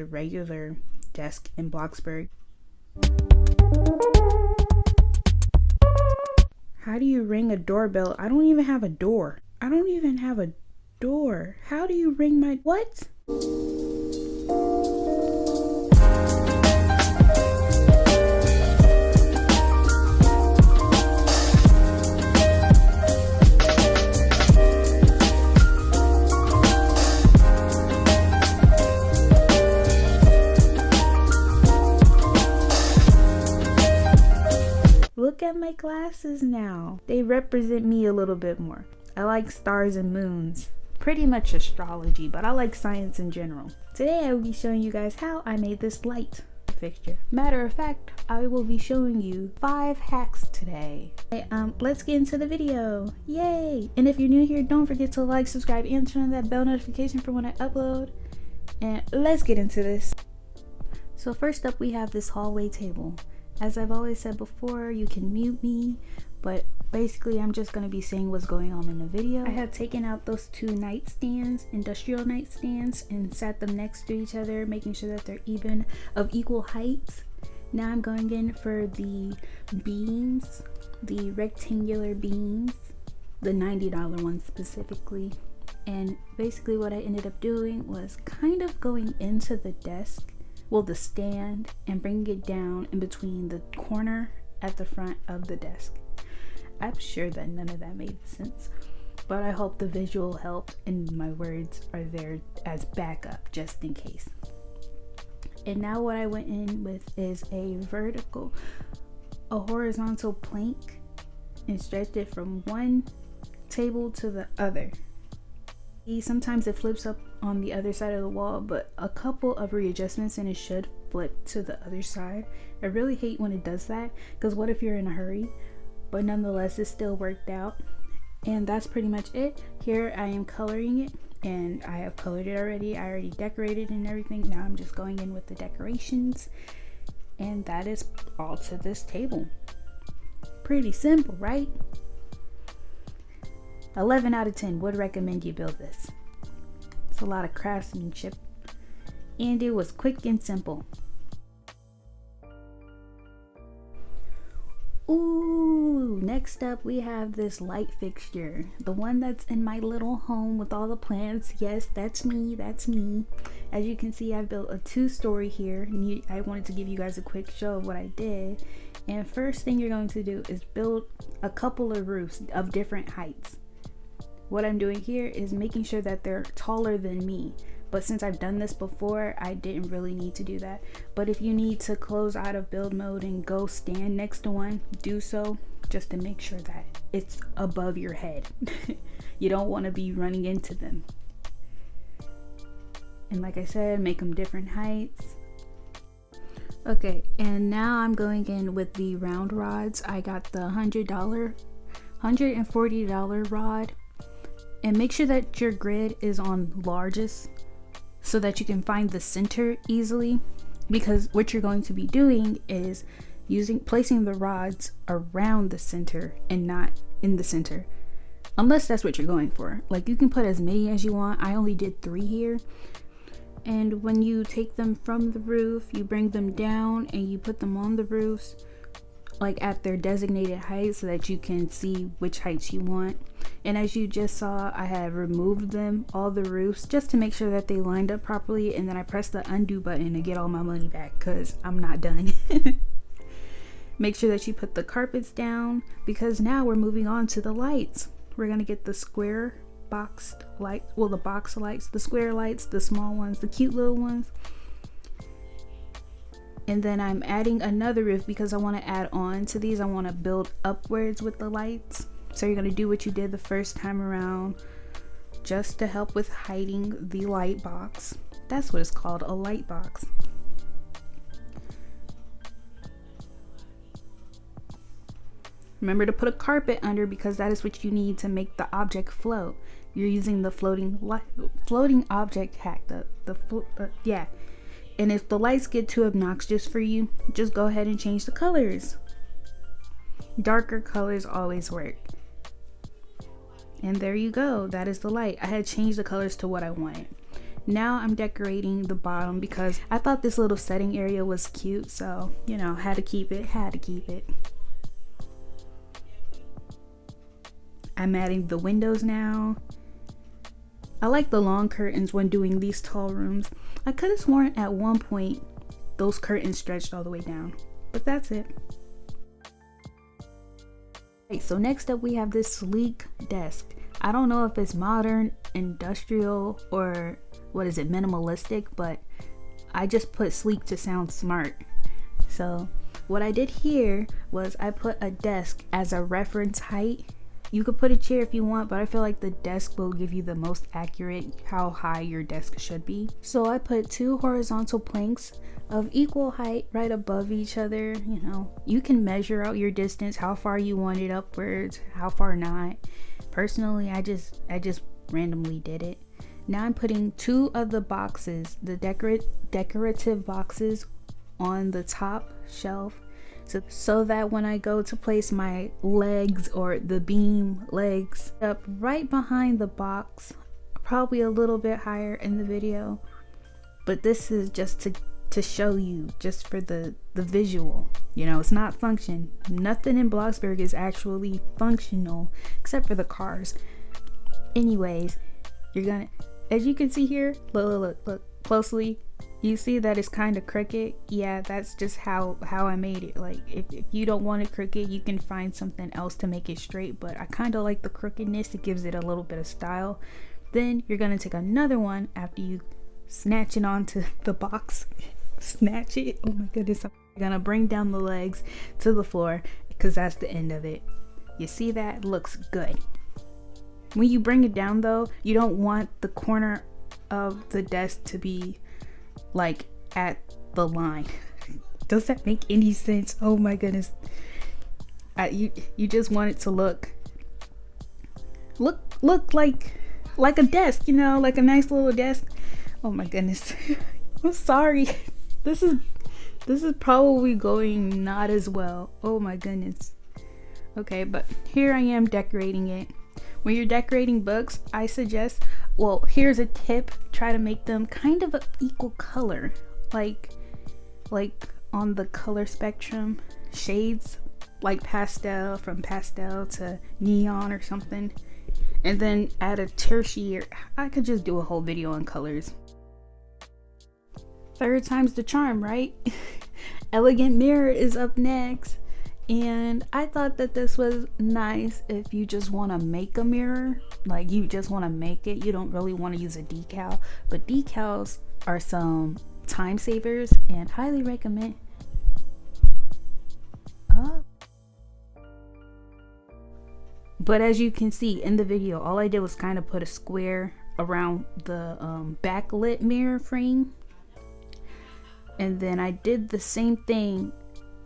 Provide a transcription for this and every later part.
a regular desk in Bloxburg. How do you ring a doorbell? I don't even have a door. I don't even have a door. How do you ring my what? Look at my glasses now. They represent me a little bit more. I like stars and moons. Pretty much astrology, but I like science in general. Today I will be showing you guys how I made this light fixture. Matter of fact, I will be showing you 5 hacks today. Okay, let's get into the video. Yay! And if you're new here, don't forget to like, subscribe, and turn on that bell notification for when I upload. And let's get into this. So first up, we have this hallway table. As I've always said before, you can mute me, but basically I'm just going to be saying what's going on in the video. I have taken out those 2 nightstands, industrial nightstands, and sat them next to each other, making sure that they're even of equal heights. Now I'm going in for the beams, the rectangular beams, the $90 ones specifically. And basically what I ended up doing was kind of going into the desk, well, the stand, and bringing it down in between the corner at the front of the desk. I'm sure that none of that made sense, but I hope the visual helped and my words are there as backup just in case. And now what I went in with is a horizontal plank, and stretched it from one table to the other. Sometimes it flips up on the other side of the wall, but a couple of readjustments and it should flip to the other side. I really hate when it does that, because what if you're in a hurry? But nonetheless, it still worked out. And that's pretty much it. Here I am coloring it, and I have colored it already. I already decorated and everything. Now I'm just going in with the decorations, and that is all to this table. Pretty simple, right? 11 out of 10 would recommend you build this. It's a lot of craftsmanship, and it was quick and simple. Ooh, next up we have this light fixture, the one that's in my little home with all the plants. Yes, that's me, that's me. As you can see, I built a 2-story here, and I wanted to give you guys a quick show of what I did. And first thing you're going to do is build a couple of roofs of different heights. What I'm doing here is making sure that they're taller than me. But since I've done this before, I didn't really need to do that. But if you need to close out of build mode and go stand next to one, do so, just to make sure that it's above your head. You don't want to be running into them. And like I said, make them different heights. Okay, and now I'm going in with the round rods. I got the $140 rod. And make sure that your grid is on largest so that you can find the center easily, because what you're going to be doing is placing the rods around the center and not in the center, unless that's what you're going for. Like, you can put as many as you want. I only did 3 here. And when you take them from the roof, you bring them down and you put them on the roofs, like at their designated height, so that you can see which heights you want. And as you just saw, I have removed them, all the roofs, just to make sure that they lined up properly, and then I pressed the undo button to get all my money back, because I'm not done. Make sure that you put the carpets down, because now we're moving on to the lights. We're going to get the square boxed light, well, the box lights, the square lights, the small ones, the cute little ones. And then I'm adding another roof because I want to add on to these. I want to build upwards with the lights. So you're going to do what you did the first time around, just to help with hiding the light box. That's what it's called, a light box. Remember to put a carpet under, because that is what you need to make the object float. You're using the floating object hack. Yeah. And if the lights get too obnoxious for you, just go ahead and change the colors. Darker colors always work. And there you go, that is the light. I had changed the colors to what I wanted. Now I'm decorating the bottom because I thought this little setting area was cute, so you know, had to keep it. I'm adding the windows now. I like the long curtains when doing these tall rooms. I could have sworn at one point those curtains stretched all the way down, but that's it. Okay, so next up we have this sleek desk. I don't know if it's modern, industrial, or what is it, minimalistic, but I just put sleek to sound smart. So what I did here was I put a desk as a reference height. You could put a chair if you want, but I feel like the desk will give you the most accurate how high your desk should be. So I put 2 horizontal planks of equal height right above each other. You know, you can measure out your distance, how far you want it upwards, how far not. Personally, I just randomly did it. Now I'm putting 2 of the boxes, the decorative boxes, on the top shelf, so that when I go to place my legs or the beam legs up right behind the box, probably a little bit higher in the video, but this is just to show you, just for the visual. You know, it's not function. Nothing in Bloxburg is actually functional except for the cars. Anyways, you're gonna, as you can see here, look closely, you see that it's kind of crooked. Yeah, that's just how I made it. Like, if you don't want it crooked, you can find something else to make it straight, but I kind of like the crookedness. It gives it a little bit of style. Then you're gonna take another one after you snatch it onto the box. Snatch it, oh my goodness. I'm gonna bring down the legs to the floor because that's the end of it. You see, that looks good. When you bring it down though, you don't want the corner of the desk to be like at the line. Does that make any sense? Oh my goodness. You just want it to look like a desk, you know, like a nice little desk. Oh my goodness. I'm sorry. This is probably going not as well. Oh my goodness. Okay, but here I am decorating it. When you're decorating books, I suggest, well, here's a tip: try to make them kind of an equal color, like on the color spectrum, shades like pastel, from pastel to neon or something, and then add a tertiary. I could just do a whole video on colors. Third time's the charm, right? Elegant mirror is up next, and I thought that this was nice if you just want to make a mirror, like you just want to make it, you don't really want to use a decal, but decals are some time savers and highly recommend. But as you can see in the video, all I did was kind of put a square around the backlit mirror frame. And then I did the same thing.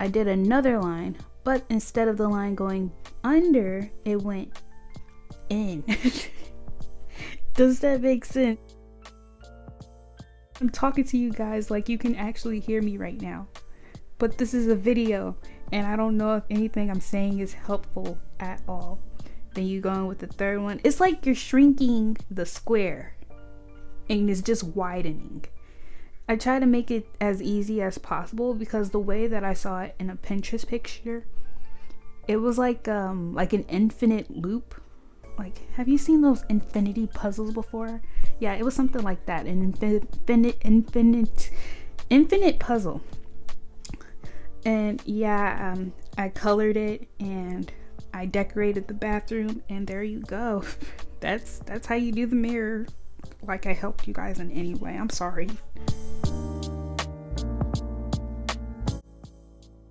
I did another line, but instead of the line going under, it went in. Does that make sense? I'm talking to you guys like you can actually hear me right now, but this is a video and I don't know if anything I'm saying is helpful at all. Then you go in with the third one. It's like you're shrinking the square and it's just widening. I try to make it as easy as possible because the way that I saw it in a Pinterest picture, it was like an infinite loop. Like, have you seen those infinity puzzles before? Yeah, it was something like that, an infinite puzzle. And yeah, I colored it and I decorated the bathroom, and there you go. That's how you do the mirror. Like, I helped you guys in any way. I'm sorry.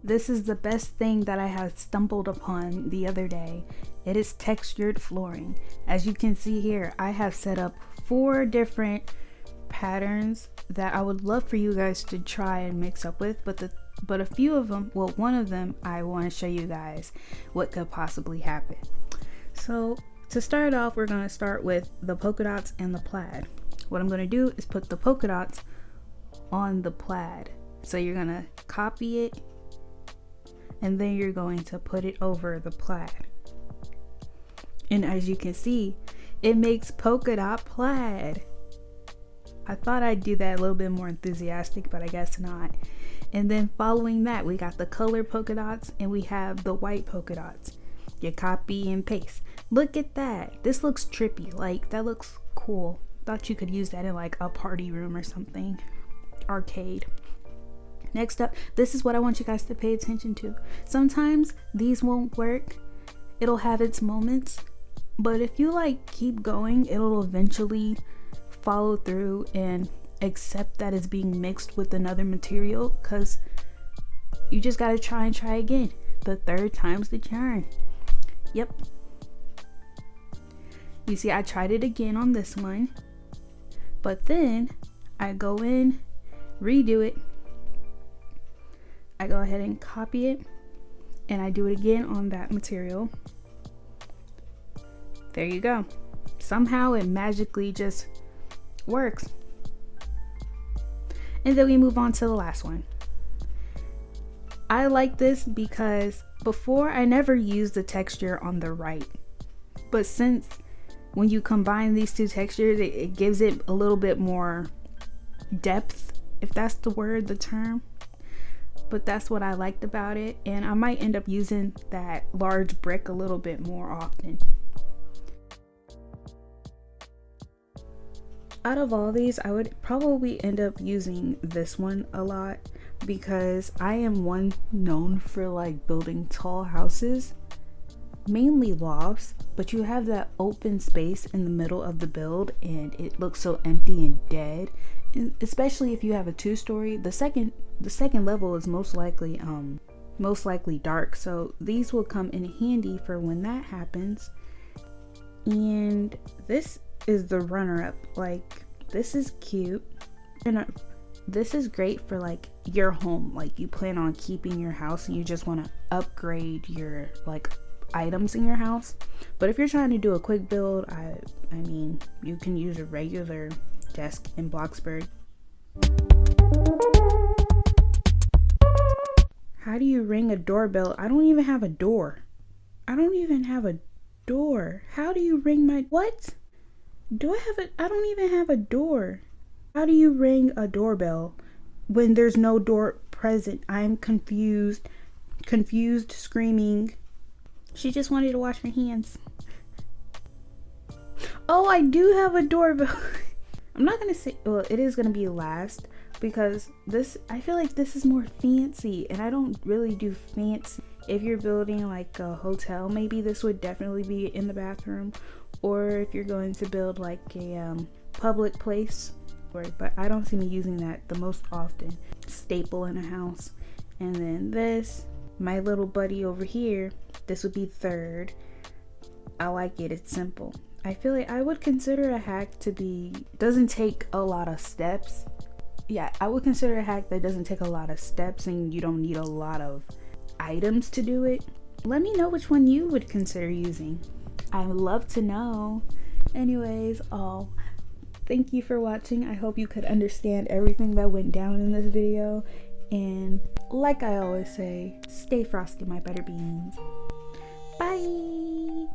This is the best thing that I had stumbled upon the other day. It is textured flooring. As you can see here, I have set up 4 different patterns that I would love for you guys to try and mix up with, but a few of them, well, one of them, I want to show you guys what could possibly happen. So to start off, we're going to start with the polka dots and the plaid. What I'm going to do is put the polka dots on the plaid. So you're going to copy it, and then you're going to put it over the plaid. And as you can see, it makes polka dot plaid. I thought I'd do that a little bit more enthusiastic, but I guess not. And then following that, we got the color polka dots and we have the white polka dots. You copy and paste. Look at that. This looks trippy. Like, that looks cool. Thought you could use that in like a party room or something. Arcade. Next up, this is what I want you guys to pay attention to. Sometimes these won't work. It'll have its moments. But if you like keep going, it'll eventually follow through and accept that it's being mixed with another material, because you just gotta try and try again. The third time's the charm. Yep. You see, I tried it again on this one, but then I go in, redo it, I go ahead and copy it, and I do it again on that material. There you go. Somehow it magically just works. And then we move on to the last one. I like this because before I never used the texture on the right, but since when you combine these two textures, it gives it a little bit more depth, if that's the word, the term. But that's what I liked about it, and I might end up using that large brick a little bit more often. Out of all these, I would probably end up using this one a lot because I am one known for like building tall houses, mainly lofts, but you have that open space in the middle of the build and it looks so empty and dead. And especially if you have a 2-story, the second level is most likely dark, so these will come in handy for when that happens. And this is the runner-up. Like, this is cute, and this is great for like your home, like you plan on keeping your house and you just want to upgrade your like items in your house. But if you're trying to do a quick build, I mean, you can use a regular desk in Bloxburg. How do you ring a doorbell? I don't even have a door. How do you ring my what? I don't even have a door. How do you ring a doorbell when there's no door present? I'm confused, screaming. She just wanted to wash her hands. Oh, I do have a doorbell. I'm not gonna say, well, it is gonna be last because I feel like this is more fancy and I don't really do fancy. If you're building like a hotel, maybe this would definitely be in the bathroom, or if you're going to build like a public place, but I don't see me using that the most often. Staple in a house. And then this, my little buddy over here, this would be third. I like it, it's simple. I feel like I would consider a hack to be, doesn't take a lot of steps. Yeah, I would consider a hack that doesn't take a lot of steps and you don't need a lot of items to do it. Let me know which one you would consider using. I would love to know. Anyways, thank you for watching. I hope you could understand everything that went down in this video. And like I always say, stay frosty, my butter beans. Bye!